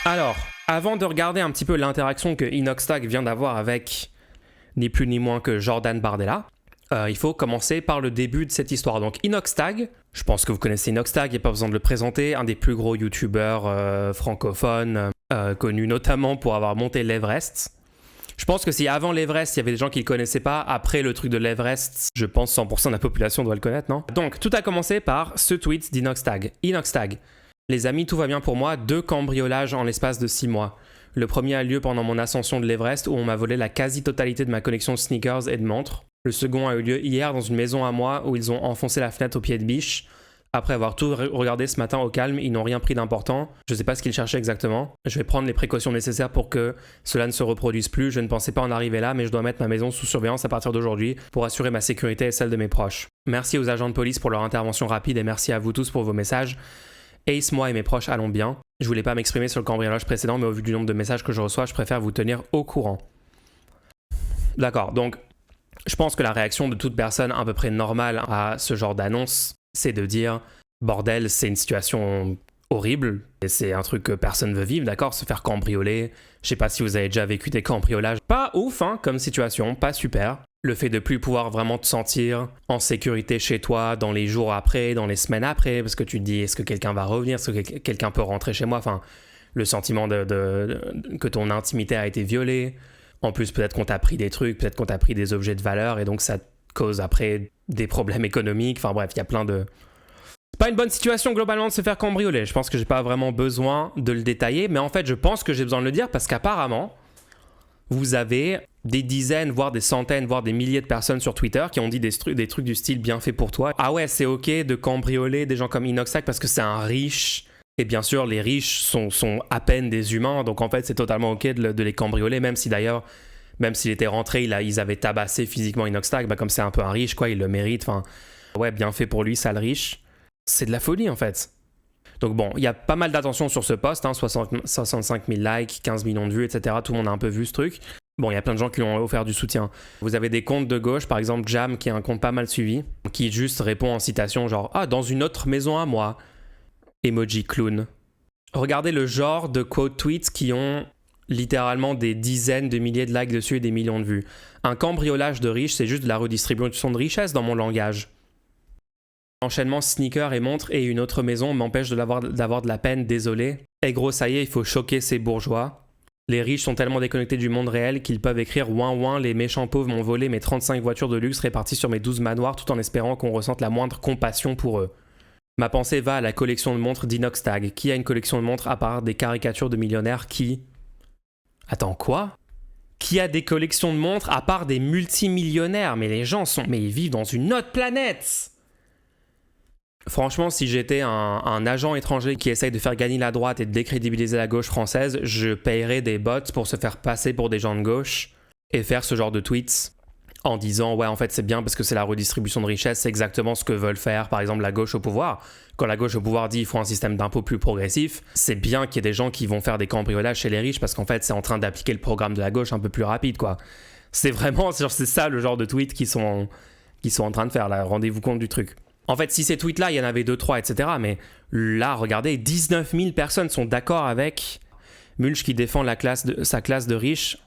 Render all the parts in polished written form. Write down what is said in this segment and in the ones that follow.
Alors, avant de regarder un petit peu l'interaction que Inoxtag vient d'avoir avec ni plus ni moins que Jordan Bardella, il faut commencer par le début de cette histoire. Donc Inoxtag, je pense que vous connaissez Inoxtag, il n'y a pas besoin de le présenter, un des plus gros youtubeurs francophones, connu notamment pour avoir monté l'Everest. Je pense que si avant l'Everest, il y avait des gens qui ne le connaissaient pas, après le truc de l'Everest, je pense 100% de la population doit le connaître, non? Donc, tout a commencé par ce tweet d'Inoxtag. Inoxtag, les amis, tout va bien pour moi, 2 cambriolages en l'espace de 6 mois. Le premier a lieu pendant mon ascension de l'Everest où on m'a volé la quasi-totalité de ma collection de sneakers et de montres. Le second a eu lieu hier dans une maison à moi où ils ont enfoncé la fenêtre au pied de biche. Après avoir tout regardé ce matin au calme, ils n'ont rien pris d'important. Je ne sais pas ce qu'ils cherchaient exactement. Je vais prendre les précautions nécessaires pour que cela ne se reproduise plus. Je ne pensais pas en arriver là, mais je dois mettre ma maison sous surveillance à partir d'aujourd'hui pour assurer ma sécurité et celle de mes proches. Merci aux agents de police pour leur intervention rapide et merci à vous tous pour vos messages. Ace, moi et mes proches allons bien. Je voulais pas m'exprimer sur le cambriolage précédent, mais au vu du nombre de messages que je reçois, je préfère vous tenir au courant. D'accord, donc je pense que la réaction de toute personne à peu près normale à ce genre d'annonce, c'est de dire « Bordel, c'est une situation horrible, et c'est un truc que personne veut vivre, d'accord, se faire cambrioler. Je sais pas si vous avez déjà vécu des cambriolages. Pas ouf, hein, comme situation, pas super. Le fait de plus pouvoir vraiment te sentir en sécurité chez toi dans les jours après, dans les semaines après, parce que tu te dis est-ce que quelqu'un va revenir, est-ce que quelqu'un peut rentrer chez moi, enfin le sentiment que ton intimité a été violée. En plus peut-être qu'on t'a pris des trucs, peut-être qu'on t'a pris des objets de valeur et donc ça te cause après des problèmes économiques. Enfin bref, il y a plein de... C'est pas une bonne situation globalement de se faire cambrioler. Je pense que j'ai pas vraiment besoin de le détailler, mais en fait je pense que j'ai besoin de le dire parce qu'apparemment vous avez des dizaines, voire des centaines, voire des milliers de personnes sur Twitter qui ont dit des trucs du style bien fait pour toi. Ah ouais, c'est ok de cambrioler des gens comme Inoxtag parce que c'est un riche. Et bien sûr, les riches sont à peine des humains, donc en fait c'est totalement ok de les cambrioler, même si d'ailleurs, même s'il était rentré, ils avaient tabassé physiquement Inoxtag, bah comme c'est un peu un riche, quoi, il le mérite. Enfin, ouais, bien fait pour lui, sale riche. C'est de la folie en fait. Donc bon, il y a pas mal d'attention sur ce post, hein, 65 000 likes, 15 millions de vues, etc. Tout le monde a un peu vu ce truc. Bon, il y a plein de gens qui lui ont offert du soutien. Vous avez des comptes de gauche, par exemple Jam, qui est un compte pas mal suivi, qui juste répond en citation genre « Ah, dans une autre maison à moi ». Emoji clown. Regardez le genre de quote tweets qui ont littéralement des dizaines de milliers de likes dessus et des millions de vues. Un cambriolage de riches, c'est juste de la redistribution de richesse dans mon langage. L'enchaînement sneakers et montres et une autre maison m'empêche d'avoir de la peine, désolé. Et gros, ça y est, il faut choquer ces bourgeois. Les riches sont tellement déconnectés du monde réel qu'ils peuvent écrire « Ouin ouin, les méchants pauvres m'ont volé mes 35 voitures de luxe réparties sur mes 12 manoirs tout en espérant qu'on ressente la moindre compassion pour eux. » Ma pensée va à la collection de montres d'Inoxtag. Qui a une collection de montres à part des caricatures de millionnaires qui... Attends, quoi? Qui a des collections de montres à part des multimillionnaires? Mais les gens sont... Mais ils vivent dans une autre planète! Franchement, si j'étais un agent étranger qui essaye de faire gagner la droite et de décrédibiliser la gauche française, je payerais des bots pour se faire passer pour des gens de gauche et faire ce genre de tweets en disant « Ouais, en fait, c'est bien parce que c'est la redistribution de richesse, c'est exactement ce que veulent faire, par exemple, la gauche au pouvoir. » Quand la gauche au pouvoir dit « Il faut un système d'impôt plus progressif », c'est bien qu'il y ait des gens qui vont faire des cambriolages chez les riches parce qu'en fait, c'est en train d'appliquer le programme de la gauche un peu plus rapide, quoi. C'est vraiment... c'est ça le genre de tweets qu'ils sont en train de faire, là. Rendez-vous compte du truc. En fait, si ces tweets-là, il y en avait 2-3, etc. Mais là, regardez, 19 000 personnes sont d'accord avec Mulch qui défend sa classe de riches.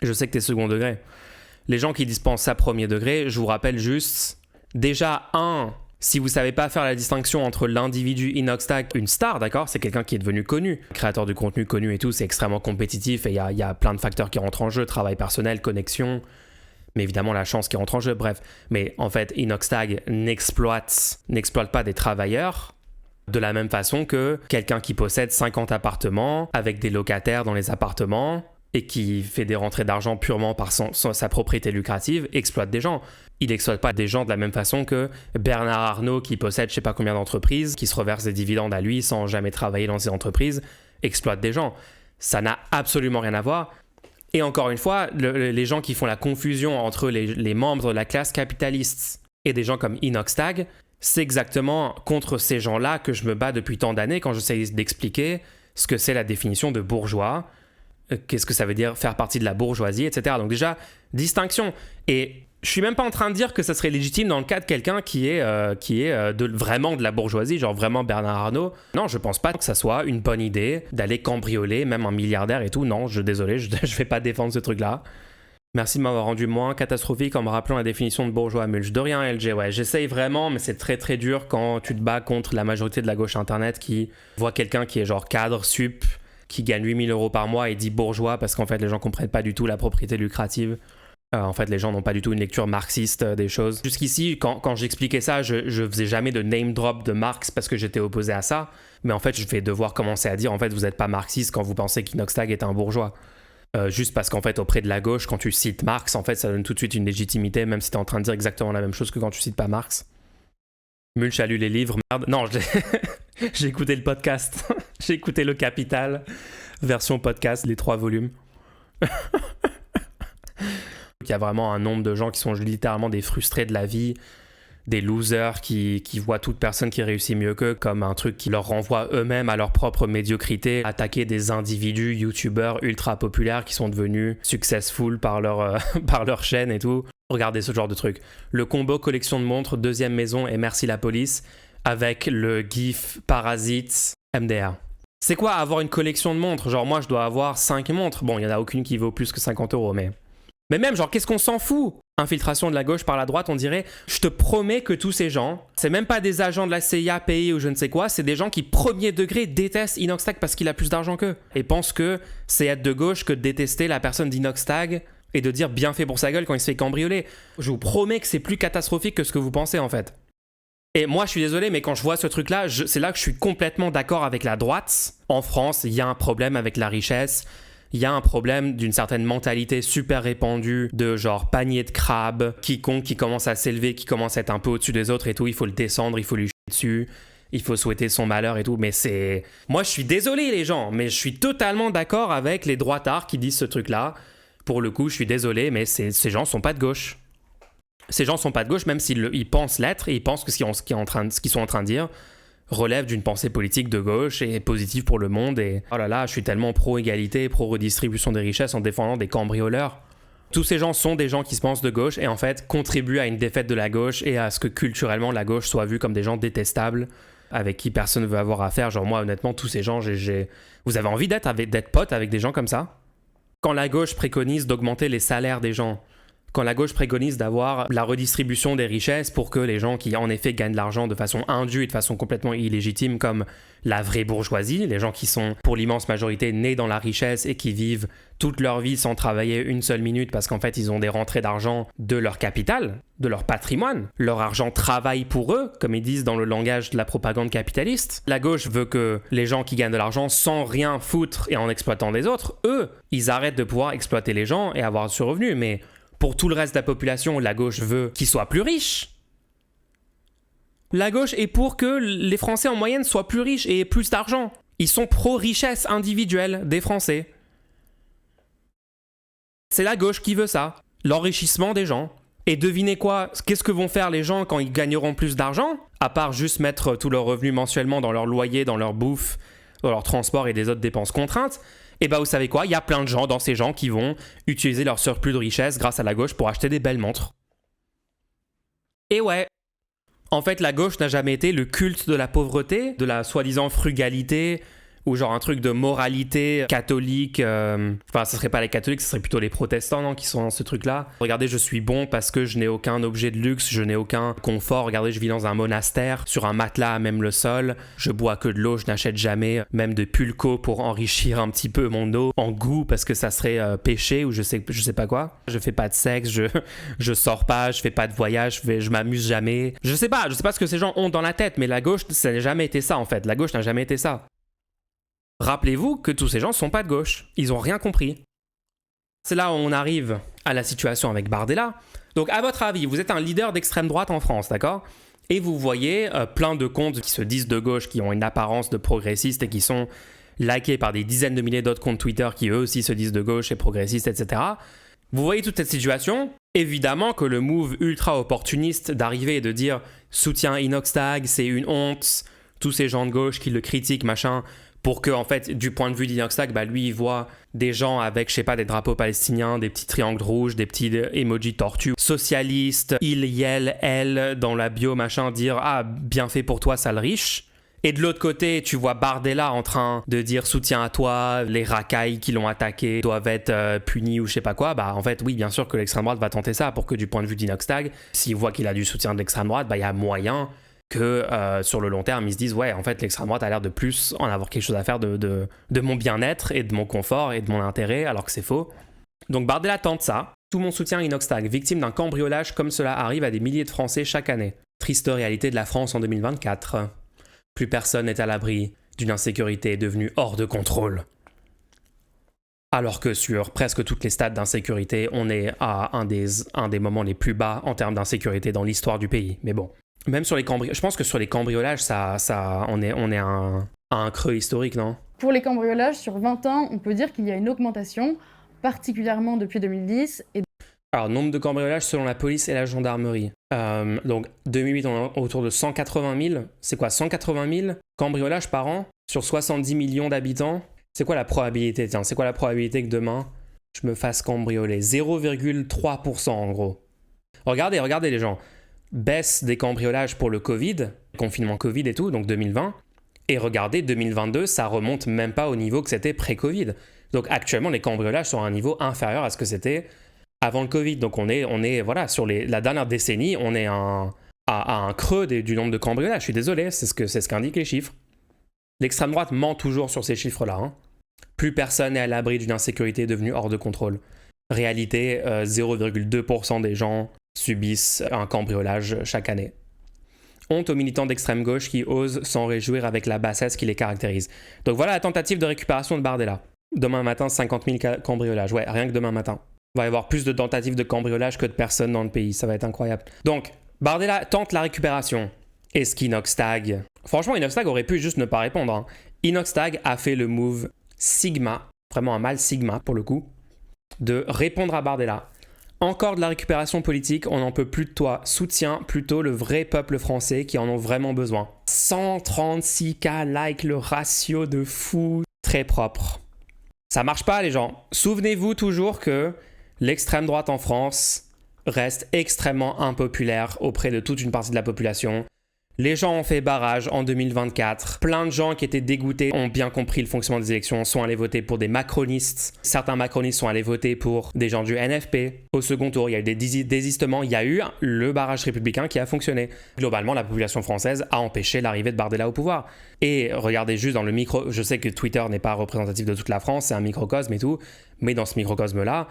Je sais que t'es second degré. Les gens qui dispensent ça premier degré, je vous rappelle juste, déjà, si vous savez pas faire la distinction entre l'individu Inoxtag, une star, d'accord, c'est quelqu'un qui est devenu connu, créateur de contenu connu et tout, c'est extrêmement compétitif et il y a plein de facteurs qui rentrent en jeu, travail personnel, connexion... Mais évidemment, la chance qui rentre en jeu, bref. Mais en fait, Inoxtag n'exploite pas des travailleurs de la même façon que quelqu'un qui possède 50 appartements avec des locataires dans les appartements et qui fait des rentrées d'argent purement par sa propriété lucrative, exploite des gens. Il n'exploite pas des gens de la même façon que Bernard Arnault qui possède je sais pas combien d'entreprises, qui se reverse des dividendes à lui sans jamais travailler dans ces entreprises, exploite des gens. Ça n'a absolument rien à voir. Et encore une fois, les gens qui font la confusion entre les membres de la classe capitaliste et des gens comme Inoxtag, c'est exactement contre ces gens-là que je me bats depuis tant d'années quand j'essaie d'expliquer ce que c'est la définition de bourgeois, qu'est-ce que ça veut dire faire partie de la bourgeoisie, etc. Donc déjà, distinction. Et Je suis même pas en train de dire que ça serait légitime dans le cas de quelqu'un qui est vraiment de la bourgeoisie, genre vraiment Bernard Arnault. Non, je pense pas que ça soit une bonne idée d'aller cambrioler même un milliardaire et tout. Non, désolé, je vais pas défendre ce truc-là. Merci de m'avoir rendu moins catastrophique en me rappelant la définition de bourgeois mulch. De rien, LG, ouais, j'essaye vraiment, mais c'est très très dur quand tu te bats contre la majorité de la gauche internet qui voit quelqu'un qui est genre cadre, sup, qui gagne 8 000 € par mois et dit bourgeois parce qu'en fait les gens comprennent pas du tout la propriété lucrative. En fait, les gens n'ont pas du tout une lecture marxiste des choses. Jusqu'ici, quand j'expliquais ça, je faisais jamais de name drop de Marx parce que j'étais opposé à ça. Mais en fait, je vais devoir commencer à dire, en fait, vous n'êtes pas marxiste quand vous pensez qu'Inoxtag est un bourgeois. Juste parce qu'en fait, auprès de la gauche, quand tu cites Marx, en fait, ça donne tout de suite une légitimité, même si t'es en train de dire exactement la même chose que quand tu cites pas Marx. Mulch a lu les livres, merde. Non, j'ai écouté le podcast. J'ai écouté Le Capital, version podcast, les 3 volumes. Il y a vraiment un nombre de gens qui sont littéralement des frustrés de la vie, des losers qui voient toute personne qui réussit mieux qu'eux comme un truc qui leur renvoie eux-mêmes à leur propre médiocrité, attaquer des individus youtubeurs ultra populaires qui sont devenus successful par leur chaîne et tout. Regardez ce genre de truc. Le combo collection de montres, deuxième maison et merci la police avec le gif parasite MDR. C'est quoi avoir une collection de montres? Genre moi je dois avoir 5 montres. Bon, il n'y en a aucune qui vaut plus que 50 €, mais même, genre, qu'est-ce qu'on s'en fout? Infiltration de la gauche par la droite, on dirait. Je te promets que tous ces gens, c'est même pas des agents de la CIA payés ou je ne sais quoi, c'est des gens qui, premier degré, détestent Inoxtag parce qu'il a plus d'argent qu'eux. Et pensent que c'est être de gauche que de détester la personne d'Inoxtag et de dire bien fait pour sa gueule quand il se fait cambrioler. Je vous promets que c'est plus catastrophique que ce que vous pensez, en fait. Et moi, je suis désolé, mais quand je vois ce truc-là, c'est là que je suis complètement d'accord avec la droite. En France, il y a un problème avec la richesse. Il y a un problème d'une certaine mentalité super répandue de genre panier de crabe, quiconque qui commence à s'élever, qui commence à être un peu au-dessus des autres et tout, il faut le descendre, il faut lui chier dessus, il faut souhaiter son malheur et tout, mais c'est... Moi je suis désolé les gens, mais je suis totalement d'accord avec les droitards qui disent ce truc-là. Pour le coup, je suis désolé, mais ces gens sont pas de gauche. Ces gens sont pas de gauche, même s'ils pensent l'être et ils pensent que ce qu'ils sont en train de dire relève d'une pensée politique de gauche et positive pour le monde. Et oh là là, je suis tellement pro-égalité, pro-redistribution des richesses en défendant des cambrioleurs. Tous ces gens sont des gens qui se pensent de gauche et en fait contribuent à une défaite de la gauche et à ce que culturellement la gauche soit vue comme des gens détestables avec qui personne ne veut avoir affaire. Genre moi honnêtement, tous ces gens, vous avez envie d'être pote avec des gens comme ça? Quand la gauche préconise d'augmenter les salaires des gens, quand la gauche préconise d'avoir la redistribution des richesses pour que les gens qui en effet gagnent de l'argent de façon indue et de façon complètement illégitime comme la vraie bourgeoisie, les gens qui sont pour l'immense majorité nés dans la richesse et qui vivent toute leur vie sans travailler une seule minute parce qu'en fait ils ont des rentrées d'argent de leur capital, de leur patrimoine. Leur argent travaille pour eux, comme ils disent dans le langage de la propagande capitaliste. La gauche veut que les gens qui gagnent de l'argent sans rien foutre et en exploitant des autres, eux, ils arrêtent de pouvoir exploiter les gens et avoir ce revenu. Mais pour tout le reste de la population, la gauche veut qu'ils soient plus riches. La gauche est pour que les Français en moyenne soient plus riches et aient plus d'argent. Ils sont pro-richesse individuelle des Français. C'est la gauche qui veut ça. L'enrichissement des gens. Et devinez quoi? Qu'est-ce que vont faire les gens quand ils gagneront plus d'argent? À part juste mettre tous leurs revenus mensuellement dans leur loyer, dans leur bouffe, dans leur transport et des autres dépenses contraintes. Et bah vous savez quoi, il y a plein de gens dans ces gens qui vont utiliser leur surplus de richesse grâce à la gauche pour acheter des belles montres. Et ouais, en fait la gauche n'a jamais été le culte de la pauvreté, de la soi-disant frugalité, ou genre un truc de moralité catholique. Enfin, ce serait pas les catholiques, ce serait plutôt les protestants non, qui sont dans ce truc-là. Regardez, je suis bon parce que je n'ai aucun objet de luxe, je n'ai aucun confort. Regardez, je vis dans un monastère, sur un matelas à même le sol. Je bois que de l'eau, je n'achète jamais même de pulco pour enrichir un petit peu mon eau en goût parce que ça serait péché ou je sais pas quoi. Je fais pas de sexe, je sors pas, je fais pas de voyage, je m'amuse jamais. Je sais pas ce que ces gens ont dans la tête, mais la gauche, ça n'a jamais été ça en fait. La gauche n'a jamais été ça. Rappelez-vous que tous ces gens ne sont pas de gauche. Ils n'ont rien compris. C'est là où on arrive à la situation avec Bardella. Donc, à votre avis, vous êtes un leader d'extrême droite en France, d'accord? Et vous voyez plein de comptes qui se disent de gauche, qui ont une apparence de progressistes et qui sont likés par des dizaines de milliers d'autres comptes Twitter qui eux aussi se disent de gauche et progressistes, etc. Vous voyez toute cette situation? Évidemment que le move ultra opportuniste d'arriver et de dire « soutien Inoxtag, c'est une honte », tous ces gens de gauche qui le critiquent, machin, pour que, en fait, du point de vue d'Inoxtag, lui, il voit des gens avec, je sais pas, des drapeaux palestiniens, des petits triangles rouges, des petits emojis tortues, socialistes, il, yel, elle, dans la bio, machin, dire « Ah, bien fait pour toi, sale riche ». Et de l'autre côté, tu vois Bardella en train de dire soutien à toi, les racailles qui l'ont attaqué doivent être punis ou je sais pas quoi. En fait, oui, bien sûr que l'extrême droite va tenter ça pour que du point de vue d'Inoxtag, s'il voit qu'il a du soutien de l'extrême droite, il y a moyen que sur le long terme, ils se disent ouais, en fait, l'extrême droite a l'air de plus en avoir quelque chose à faire de mon bien-être et de mon confort et de mon intérêt, alors que c'est faux. Donc Bardella tente ça. Tout mon soutien à Inoxtag, victime d'un cambriolage comme cela arrive à des milliers de Français chaque année. Triste réalité de la France en 2024. Plus personne n'est à l'abri d'une insécurité devenue hors de contrôle. Alors que sur presque toutes les stades d'insécurité, on est à un des moments les plus bas en termes d'insécurité dans l'histoire du pays. Mais bon, même sur les cambriolages, je pense que sur les cambriolages, on est à un creux historique, non ? Pour les cambriolages, sur 20 ans, on peut dire qu'il y a une augmentation, particulièrement depuis 2010. Alors, nombre de cambriolages selon la police et la gendarmerie. Donc, 2008, on est autour de 180 000. C'est quoi, 180 000 cambriolages par an sur 70 millions d'habitants? C'est quoi la probabilité? Tiens, c'est quoi la probabilité que demain, je me fasse cambrioler? 0,3% en gros. Regardez les gens. Baisse des cambriolages pour le Covid, confinement Covid et tout, donc 2020. Et regardez, 2022, ça remonte même pas au niveau que c'était pré-Covid. Donc, actuellement, les cambriolages sont à un niveau inférieur à ce que c'était avant le Covid. Donc on est voilà, sur la dernière décennie, on est à un creux du nombre de cambriolages. Je suis désolé, c'est ce qu'indiquent les chiffres. L'extrême droite ment toujours sur ces chiffres-là. Hein. Plus personne n'est à l'abri d'une insécurité devenue hors de contrôle. Réalité, 0,2% des gens subissent un cambriolage chaque année. Honte aux militants d'extrême gauche qui osent s'en réjouir avec la bassesse qui les caractérise. Donc voilà la tentative de récupération de Bardella. Demain matin, 50 000 cambriolages. Ouais, rien que demain matin. Il va y avoir plus de tentatives de cambriolage que de personnes dans le pays. Ça va être incroyable. Donc, Bardella tente la récupération. Est-ce qu'Inoxtag... Franchement, Inoxtag aurait pu juste ne pas répondre. Hein. Inoxtag a fait le move Sigma, vraiment un mal Sigma pour le coup, de répondre à Bardella. Encore de la récupération politique, on n'en peut plus de toi. Soutiens plutôt le vrai peuple français qui en ont vraiment besoin. 136K likes, le ratio de fou. Très propre. Ça marche pas les gens. Souvenez-vous toujours que l'extrême droite en France reste extrêmement impopulaire auprès de toute une partie de la population. Les gens ont fait barrage en 2024. Plein de gens qui étaient dégoûtés ont bien compris le fonctionnement des élections, sont allés voter pour des macronistes. Certains macronistes sont allés voter pour des gens du NFP. Au second tour, il y a eu des désistements. Il y a eu le barrage républicain qui a fonctionné. Globalement, la population française a empêché l'arrivée de Bardella au pouvoir. Et regardez juste dans le micro... Je sais que Twitter n'est pas représentatif de toute la France, c'est un microcosme et tout. Mais dans ce microcosme-là,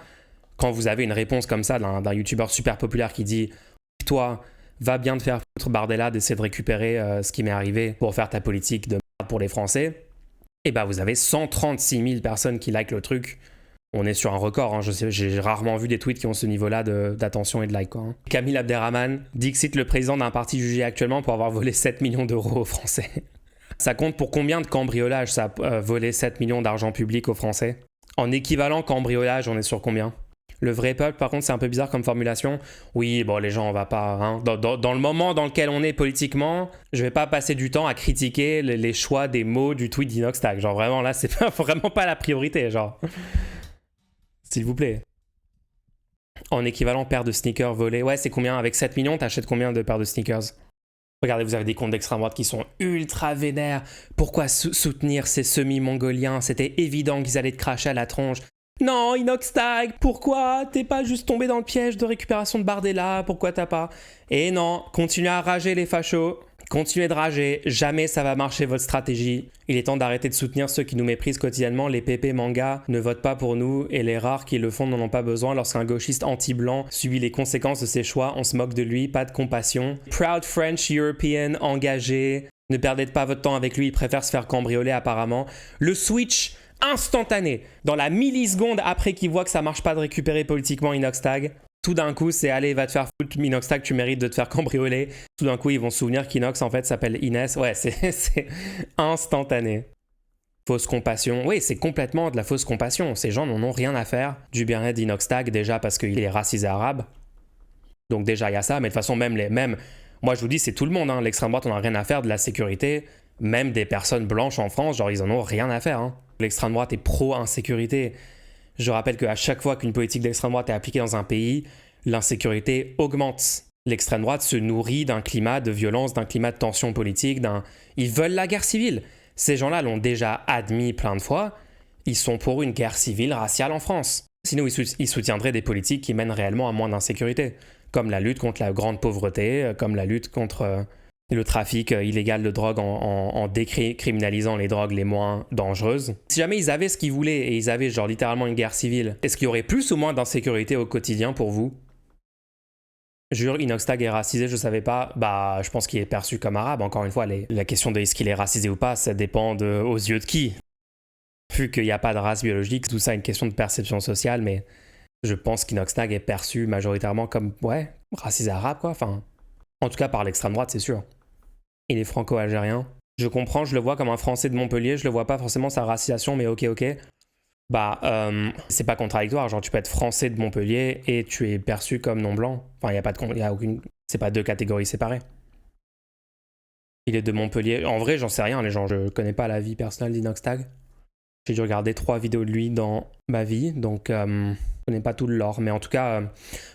quand vous avez une réponse comme ça d'un youtubeur super populaire qui dit « Toi... va bien te faire foutre Bardella d'essayer de récupérer ce qui m'est arrivé pour faire ta politique de merde pour les Français », et vous avez 136 000 personnes qui likent le truc. On est sur un record, hein. J'ai rarement vu des tweets qui ont ce niveau-là d'attention et de like. Quoi, hein. Camille Abderrahmane, Dixit, le président d'un parti jugé actuellement pour avoir volé 7 millions d'euros aux Français. Ça compte pour combien de cambriolages ça a volé 7 millions d'argent public aux Français? En équivalent cambriolage, on est sur combien? Le vrai peuple, par contre, c'est un peu bizarre comme formulation. Oui, bon, les gens, on va pas... Hein, dans le moment dans lequel on est politiquement, je vais pas passer du temps à critiquer les choix des mots du tweet d'Inoxtag. Genre, vraiment, là, c'est vraiment pas la priorité, genre. S'il vous plaît. En équivalent, paire de sneakers volés. Ouais, c'est combien? Avec 7 millions, t'achètes combien de paires de sneakers? Regardez, vous avez des comptes d'extrême droite qui sont ultra vénères. Pourquoi soutenir ces semi-mongoliens? C'était évident qu'ils allaient te cracher à la tronche. Non, Inoxtag, pourquoi t'es pas juste tombé dans le piège de récupération de Bardella? Pourquoi t'as pas? Et non, continuez à rager les fachos, continuez de rager, jamais ça va marcher votre stratégie. Il est temps d'arrêter de soutenir ceux qui nous méprisent quotidiennement. Les pépés mangas ne votent pas pour nous et les rares qui le font n'en ont pas besoin. Lorsqu'un gauchiste anti-blanc subit les conséquences de ses choix, on se moque de lui, pas de compassion. Proud French European engagé, ne perdez pas votre temps avec lui, il préfère se faire cambrioler apparemment. Le switch instantané, dans la milliseconde après qu'il voit que ça marche pas de récupérer politiquement Inoxtag, tout d'un coup c'est allez, va te faire foutre Inoxtag, tu mérites de te faire cambrioler. Tout d'un coup ils vont se souvenir qu'Inox en fait s'appelle Inès. Ouais, c'est instantané. Fausse compassion. Oui, c'est complètement de la fausse compassion. Ces gens n'en ont rien à faire du bien-être d'Inoxtag, déjà parce qu'il est racisé arabe. Donc déjà il y a ça, mais de toute façon même moi je vous dis c'est tout le monde, hein. L'extrême droite on n'a rien à faire de la sécurité. Même des personnes blanches en France, genre ils en ont rien à faire. Hein. L'extrême droite est pro-insécurité. Je rappelle qu'à chaque fois qu'une politique d'extrême droite est appliquée dans un pays, l'insécurité augmente. L'extrême droite se nourrit d'un climat de violence, d'un climat de tension politique, Ils veulent la guerre civile. Ces gens-là l'ont déjà admis plein de fois. Ils sont pour une guerre civile raciale en France. Sinon, ils soutiendraient des politiques qui mènent réellement à moins d'insécurité, comme la lutte contre la grande pauvreté, comme la lutte contre le trafic illégal de drogue en décriminalisant les drogues les moins dangereuses. Si jamais ils avaient ce qu'ils voulaient et ils avaient genre littéralement une guerre civile, est-ce qu'il y aurait plus ou moins d'insécurité au quotidien pour vous? Jure, Inoxtag est racisé, je savais pas. Bah, je pense qu'il est perçu comme arabe. Encore une fois, la question de est-ce qu'il est racisé ou pas, ça dépend aux yeux de qui. Vu qu'il n'y a pas de race biologique, tout ça est une question de perception sociale, mais je pense qu'Inoxtag est perçu majoritairement comme, ouais, racisé arabe, quoi. Enfin, en tout cas par l'extrême droite, c'est sûr. Il est franco-algérien. Je comprends, je le vois comme un Français de Montpellier, je le vois pas forcément sa racisation, mais ok. Bah, c'est pas contradictoire, genre tu peux être Français de Montpellier et tu es perçu comme non-blanc. Enfin, y a aucune... C'est pas deux catégories séparées. Il est de Montpellier. En vrai, j'en sais rien, les gens, je connais pas la vie personnelle d'Inoxtag. J'ai dû regarder 3 vidéos de lui dans ma vie, donc je connais pas tout le lore, mais en tout cas...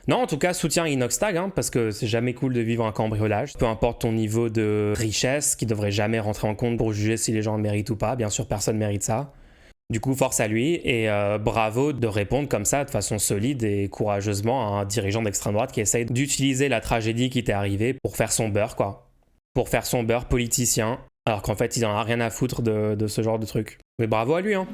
Non, en tout cas, soutiens Inoxtag, hein, parce que c'est jamais cool de vivre un cambriolage. Peu importe ton niveau de richesse, qui devrait jamais rentrer en compte pour juger si les gens le méritent ou pas. Bien sûr, personne mérite ça. Du coup, force à lui, et bravo de répondre comme ça, de façon solide et courageusement à un dirigeant d'extrême droite qui essaye d'utiliser la tragédie qui t'est arrivée pour faire son beurre, quoi. Pour faire son beurre politicien, alors qu'en fait, il en a rien à foutre de ce genre de truc. Mais bravo à lui, hein.